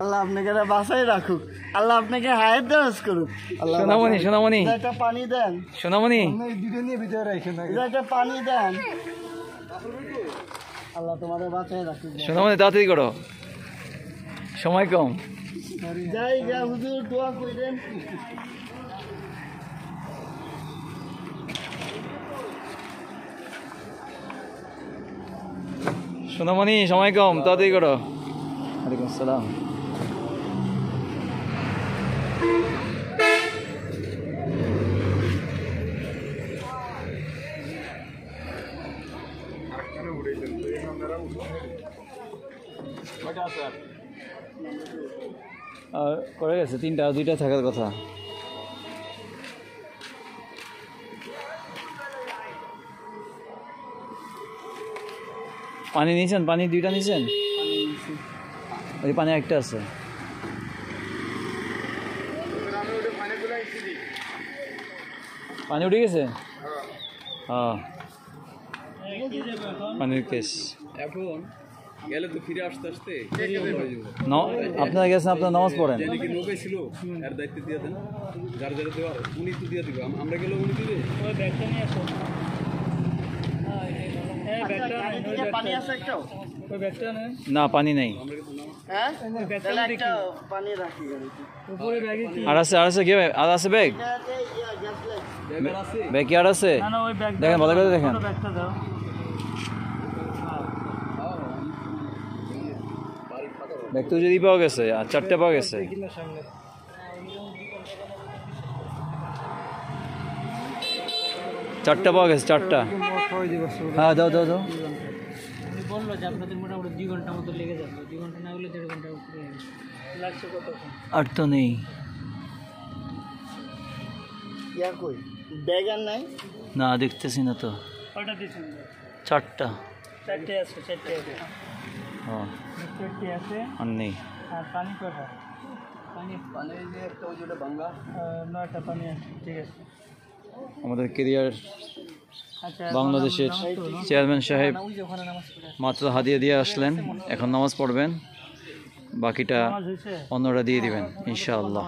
আল্লাহ আপনাকে বাসায় রাখুক, আল্লাহ আপনাকে হায়াত দারাজ করুক। সোনামণি সোনামণি একটা পানি দেন, সোনামণি একটা পানি দেন। আল্লাহ তোমাদের বাসায় রাখুক। সোনামণি তাড়াতাড়ি করো, সময় কম। যাই গা হুজুর, দোয়া করেন। সোনামণি সময় কম, তাড়াতাড়ি করো। ওয়ালাইকুম আসসালাম। করে গেছে 3টা, আর 2টা থাকার কথা। পানি নিয়েছেন? পানি 2টা নিয়েছেন? ওই পানি একটা আছে। পানি উঠে গেছে? হ্যাঁ, পানির কেস। এখন গেলে তো ফিরে আসতে আসতে আপনারা গেছেন, আপনারা নামাজ পড়েন। নৌকায় ছিল এর দায়িত্ব দিয়ে দেন, যার যারা দেওয়ার উনি তো দিয়ে দিব, আমরা গেলে উনি দিবে। ওই ব্যাগটা নিয়ে আসো। পানি আছে একটা? ওই ব্যাগটা নেই। না, পানি নেই। হ্যাঁ, তাহলে একটা পানি রাখি গাড়িতে। উপরে ব্যাগে কি আর আছে? আর আছে কি? আর আছে ব্যাগ? ব্যাগ কি আর আছে? না না, ওই ব্যাগ দেখেন, ভালো করে দেখেন। ব্যাগটা দাও। ব্যাগ তো যদি পাওয়া গেছে, আর 4টা পাওয়া গেছে। চারটা পাওয়া গেছে, 4টা। হ্যাঁ, দাও দাও দাও। বললো যে আপনাদের মোটামুটি 2 ঘন্টা মতো লেগে যাবে। 2 ঘন্টা না হলে 1.5 ঘন্টা উপরে লাগছে। কতক্ষণ? আর তো নেই। ইয়া কই ব্যাগ আর নাই? না, দেখতেছি না তো। কয়টা দিয়েছেন? 4টা। 4টে আছে, 4টে আছে। হ্যাঁ, 4টে আছে। আর নেই। আর পানি কয়টা? পানি যে একটা ওই যেটা বাংলা 9টা পানি আছে। ঠিক আছে। আমাদের কেরিয়ার আচ্ছা, বাংলাদেশের চেয়ারম্যান সাহেব মাত্র হাদিয়া দিয়ে আসলেন, এখন নামাজ পড়বেন, বাকিটা অন্যরা দিয়ে দিবেন ইনশাআল্লাহ।